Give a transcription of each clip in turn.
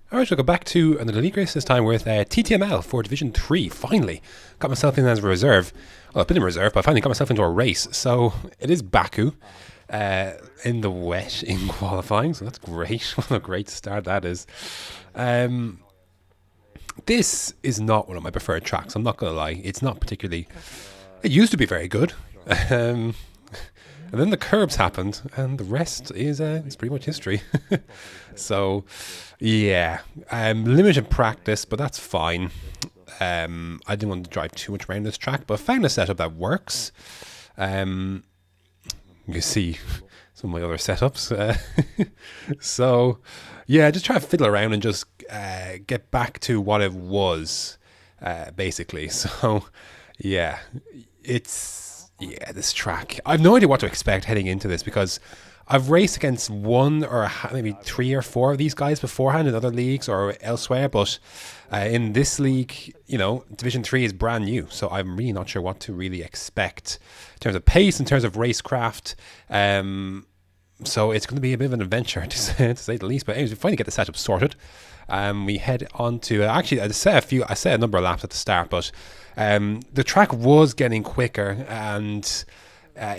Alright, we'll go back to another league race, this time with TTML for Division 3. Finally, got myself in as a reserve. Well, I've been in reserve, but I finally got myself into a race. So, it is Baku in the wet in qualifying, so that's great. What a great start that is. Um, this is not one of my preferred tracks, I'm not going to lie. It's not particularly... It used to be very good. Um, and then the curbs happened, and the rest is pretty much history. So, yeah, limited practice, but that's fine. I didn't want to drive too much around this track, but I found a setup that works. You can see some of my other setups. So, yeah, just try to fiddle around and just get back to what it was, basically. So, yeah, this track. I have no idea what to expect heading into this because I've raced against one or maybe 3 or 4 of these guys beforehand in other leagues or elsewhere, but in this league, Division 3 is brand new, so I'm really not sure what to really expect in terms of pace, in terms of racecraft. So it's going to be a bit of an adventure to say the least. But anyways, we finally get the setup sorted. We head on to actually I set a number of laps at the start, but the track was getting quicker, and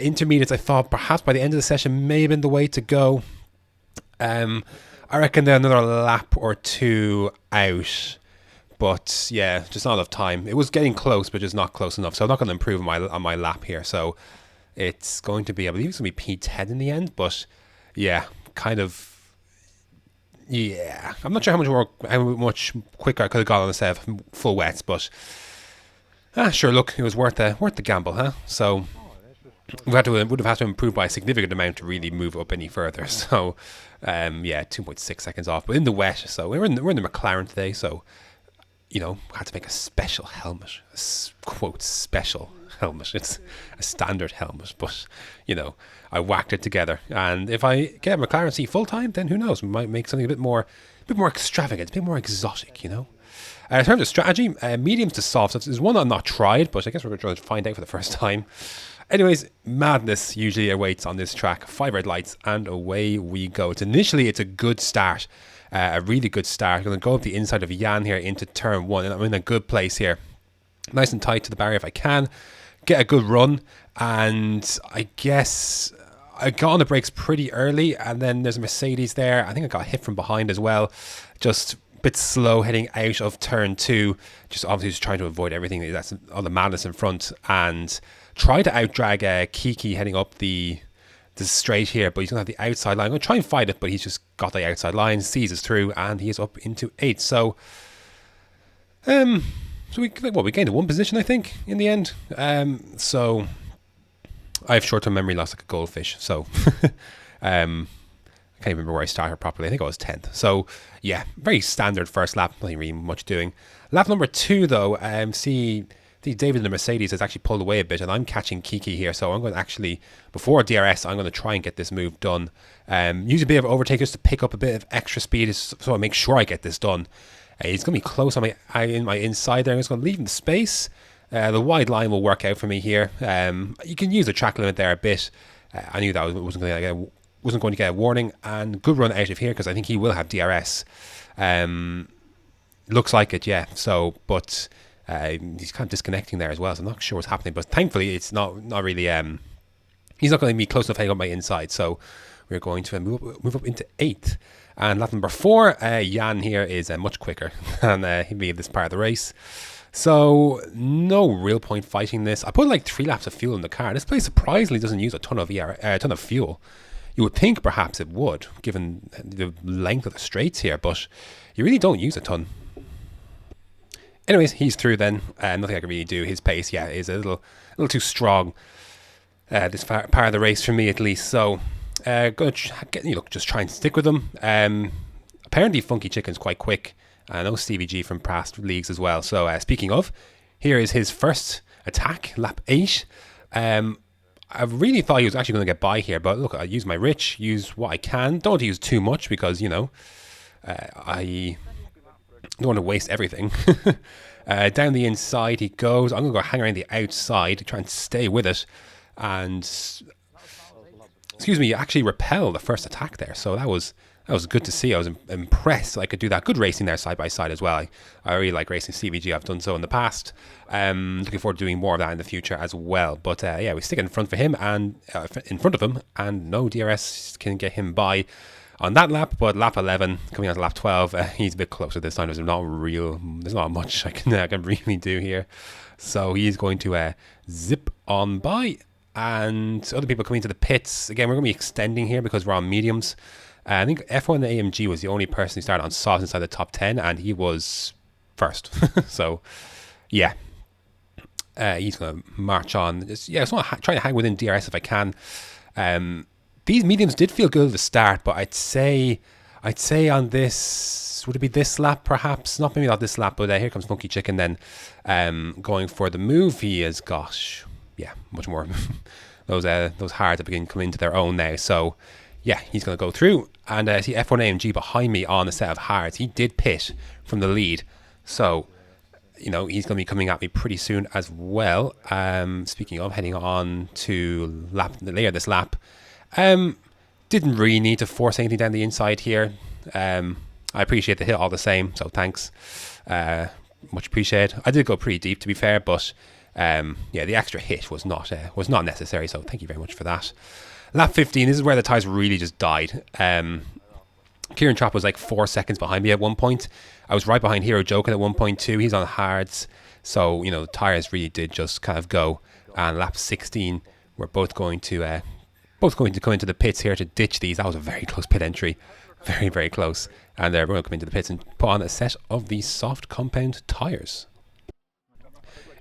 intermediates I thought perhaps by the end of the session may have been the way to go. I reckon they're another lap or 2 out, but yeah, just not enough time. It was getting close, but just not close enough. So I'm not going to improve on my lap here. So it's going to be, I believe it's going to be P10 in the end, but yeah, kind of. Yeah, I'm not sure how much quicker I could have gone on a set of full wets, but sure. Look, it was worth the gamble, huh? So would have had to improve by a significant amount to really move up any further. So, yeah, 2.6 seconds off, but in the wet. So we're in the McLaren today. So, had to make a special helmet, quote special helmet. It's a standard helmet, but I whacked it together. And if I get a McLaren seat full time, then who knows? We might make something a bit more extravagant, a bit more exotic. In terms of strategy, mediums to softs. There's one I've not tried, but I guess we're going to find out for the first time. Anyways, madness usually awaits on this track. 5 red lights and away we go. It's a good start. A really good start. I'm going to go up the inside of Jan here into turn 1, and I'm in a good place here. Nice and tight to the barrier if I can. Get a good run, and I guess I got on the brakes pretty early, and then there's a Mercedes there. I think I got hit from behind as well. Just a bit slow heading out of turn 2. Just obviously just trying to avoid everything that's all the madness in front, and try to outdrag Kiki heading up the straight here, but he's going to have the outside line. I'm going to try and fight it, but he's just got the outside line, sees us through, and he is up into 8th. So, we gained a 1 position, I think, in the end. So I have short-term memory loss like a goldfish. So, I can't even remember where I started properly. I think I was 10th. So, yeah, very standard first lap. Nothing really much doing. Lap number 2, though, see David in the Mercedes has actually pulled away a bit, and I'm catching Kiki here. So I'm going to actually, before DRS, I'm going to try and get this move done. Use a bit of overtake just to pick up a bit of extra speed, so I make sure I get this done. He's going to be close on my inside there. I'm just going to leave him the space. The wide line will work out for me here. You can use the track limit there a bit. I knew that wasn't going to get a warning, and good run out of here because I think he will have DRS. Looks like it, yeah. So, but he's kind of disconnecting there as well, so I'm not sure what's happening. But thankfully, it's not really. He's not going to be close enough heading up my inside, so we're going to move up into 8th. And lap number 4, Jan here is much quicker than me in this part of the race. So no real point fighting this. I put like 3 laps of fuel in the car. This place surprisingly doesn't use a ton of fuel. You would think perhaps it would, given the length of the straights here, but you really don't use a ton. Anyways, he's through then. Nothing I can really do. His pace, yeah, is a little too strong. This part of the race for me, at least. So, going to just try and stick with him. Apparently, Funky Chicken's quite quick. I know Stevie G from past leagues as well. So, speaking of, here is his first attack, lap 8. I really thought he was actually going to get by here, but look, I use my rich, use what I can. Don't want to use too much because I don't want to waste everything. Down the inside he goes. I'm going to go hang around the outside to try and stay with it. And, actually repel the first attack there. So that was that was good to see. I was impressed I could do that. Good racing there side by side as well. I really like racing CVG. I've done so in the past. Looking forward to doing more of that in the future as well. But yeah, we stick it in front for him and in front of him, and no DRS can get him by on that lap. But lap 11 coming on to lap 12, he's a bit closer this time. There's not much I can really do here. So he's going to zip on by. And other people coming to the pits. Again, we're going to be extending here because we're on mediums. I think F1 AMG was the only person who started on softs inside the top 10, and he was first. So, yeah. He's going to march on. I just want to try to hang within DRS if I can. These mediums did feel good at the start, but I'd say on this, would it be this lap perhaps? Maybe not this lap, but here comes Funky Chicken then. Going for the move, he has got, much more. those hards are beginning to come into their own now. So, yeah, he's going to go through. And I see F1 AMG behind me on a set of hards. He did pit from the lead. So, he's going to be coming at me pretty soon as well. Speaking of, heading on to later this lap. Didn't really need to force anything down the inside here. I appreciate the hit all the same, so thanks. Much appreciated. I did go pretty deep, to be fair, but the extra hit was not necessary, so thank you very much for that. Lap 15, this is where the tyres really just died. Kieran Trapp was like 4 seconds behind me at one point. I was right behind Hero Joking at 1.2. He's on hards, so the tyres really did just kind of go. And lap 16, we're both going to come into the pits here to ditch these. That was a very close pit entry, very, very close. And we're going to come into the pits and put on a set of these soft compound tyres.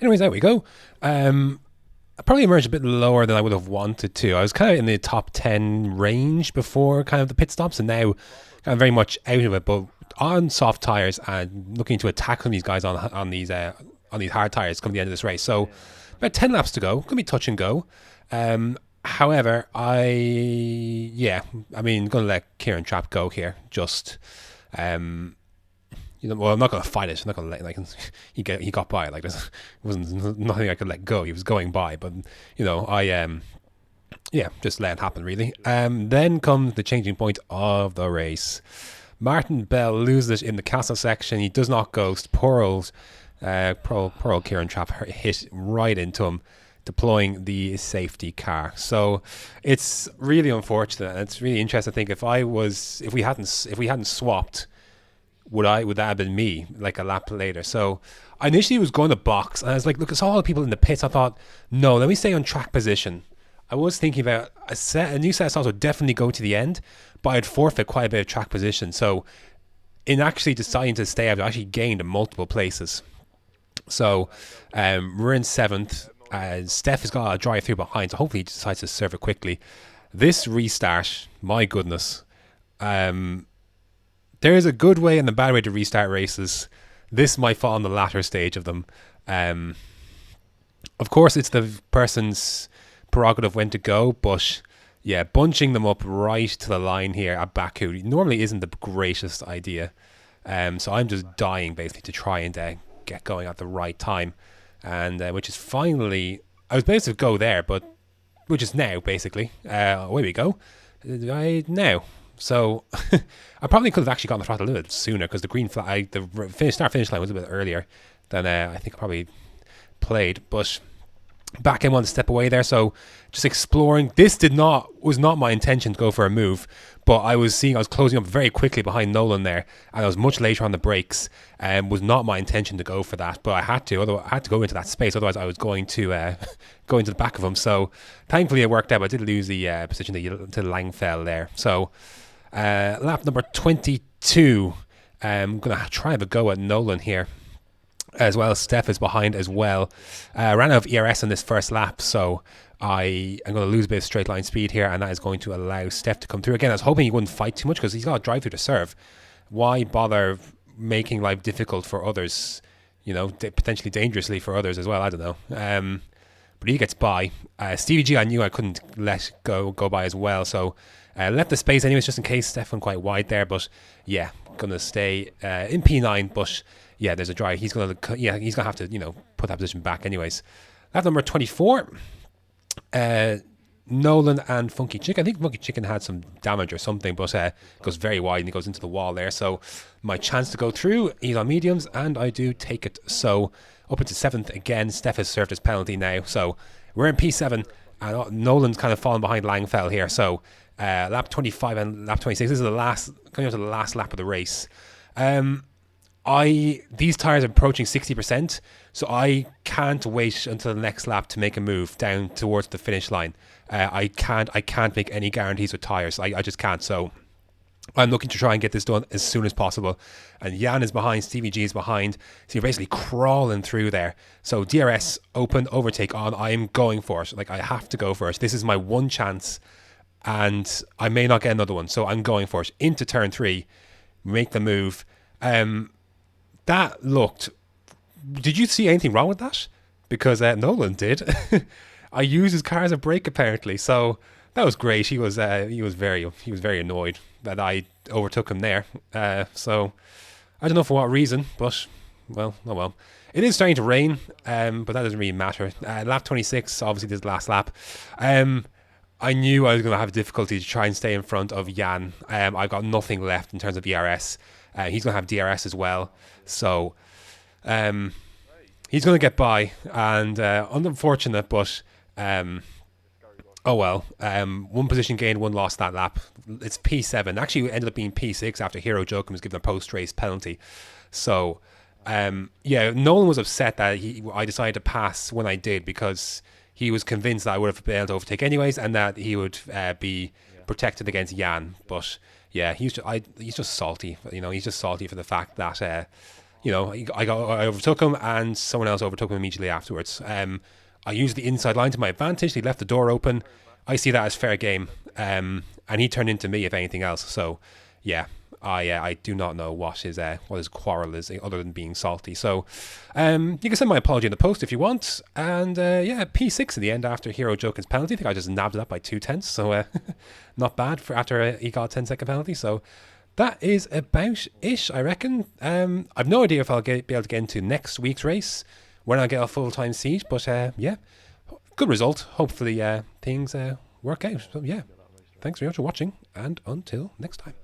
Anyways, there we go. I probably emerged a bit lower than I would have wanted to. I was kind of in the top 10 range before kind of the pit stops, and now kind of very much out of it. But on soft tyres and looking to attack some of these guys on these hard tyres come the end of this race. So about 10 laps to go. Gonna be touch and go. However, I'm going to let Kieran Trapp go here. Just I'm not going to fight it. I'm not going to let he got by. Like there wasn't nothing I could let go. He was going by, but just let it happen really. Then comes the changing point of the race. Martin Bell loses it in the castle section. He does not ghost. Poor old Kieran Trapp hit right into him, deploying the safety car. So it's really unfortunate, and it's really interesting. I think if we hadn't swapped, would that have been me like a lap later? So I initially was going to box, and I was like, look, I saw all the people in the pits. I thought, no, let me stay on track position. I was thinking about a new set of softs would definitely go to the end, but I'd forfeit quite a bit of track position. So in actually deciding to stay, I've actually gained in multiple places. So we're in 7th. Steph has got a drive through behind, so hopefully he decides to serve it quickly. This restart, my goodness. There is a good way and a bad way to restart races. This might fall on the latter stage of them. Of course, it's the person's prerogative when to go, but yeah, bunching them up right to the line here at Baku normally isn't the greatest idea. So I'm just dying basically to try and get going at the right time. And which is finally, I was supposed to go there, but which is now basically. Away we go. Now. So I probably could have actually gotten the throttle a little bit sooner because the green flag, the start-finish line was a bit earlier than I think I probably played. But back in one step away there, so just exploring. This was not my intention to go for a move, but I was closing up very quickly behind Nolan there, and I was much later on the brakes, and was not my intention to go for that, but I had to go into that space, otherwise I was going to go into the back of him. So thankfully it worked out, but I did lose the position to Langfell there. So lap number 22, I'm going to try and have a go at Nolan here, as well as Steph is behind as well. Ran out of ERS on this first lap, so I'm going to lose a bit of straight line speed here, and that is going to allow Steph to come through. Again, I was hoping he wouldn't fight too much because he's got a drive through to serve. Why bother making life difficult for others, potentially dangerously for others as well? I don't know. But he gets by. Stevie G, I knew I couldn't let go by as well, so left the space anyways just in case. Steph went quite wide there, but yeah, going to stay in P9, but yeah, there's a drive. He's gonna have to put that position back anyways. Lap number 24. Nolan and Funky Chicken. I think Funky Chicken had some damage or something, but goes very wide and he goes into the wall there. So my chance to go through, he's on mediums, and I do take it. So up into 7th again. Steph has served his penalty now. So we're in P7, and Nolan's kind of fallen behind Langfell here. So lap 25 and lap 26. This is the last, coming up to the last lap of the race. These tires are approaching 60%, so I can't wait until the next lap to make a move down towards the finish line. I can't make any guarantees with tires. I just can't. So I'm looking to try and get this done as soon as possible. And Jan is behind, Stevie G is behind, so you're basically crawling through there. So DRS open, overtake on. I'm going for it. Like, I have to go for it. This is my one chance, and I may not get another one. So I'm going for it into turn 3, make the move. That looked... Did you see anything wrong with that? Because Nolan did. I used his car as a brake apparently, so that was great. He was very annoyed that I overtook him there. So I don't know for what reason, but well, oh well. It is starting to rain, but that doesn't really matter. Lap 26, obviously this is the last lap. I knew I was going to have difficulty to try and stay in front of Jan. I've got nothing left in terms of ERS. He's going to have DRS as well. So he's going to get by. And unfortunate, but oh well. One position gained, one lost that lap. It's P7. Actually, it ended up being P6 after Hero Jokum was given a post-race penalty. So, yeah, Nolan was upset that I decided to pass when I did, because he was convinced that I would have been able to overtake anyways, and that he would be protected against Jan. But yeah, he's just salty. You know, he's just salty for the fact that you know, I overtook him and someone else overtook him immediately afterwards. I used the inside line to my advantage. He left the door open. I see that as fair game, and he turned into me if anything else. So yeah, I do not know what his quarrel is other than being salty. So you can send my apology in the post if you want. And yeah, P6 in the end after Hero Jokin's penalty. I think I just nabbed it up by 2/10, so not bad for after he got a 10-second penalty. So that is about it, I reckon. I've no idea if I'll be able to get into next week's race when I get a full-time seat, but yeah, good result. Hopefully things work out. So yeah, thanks very much for watching, and until next time.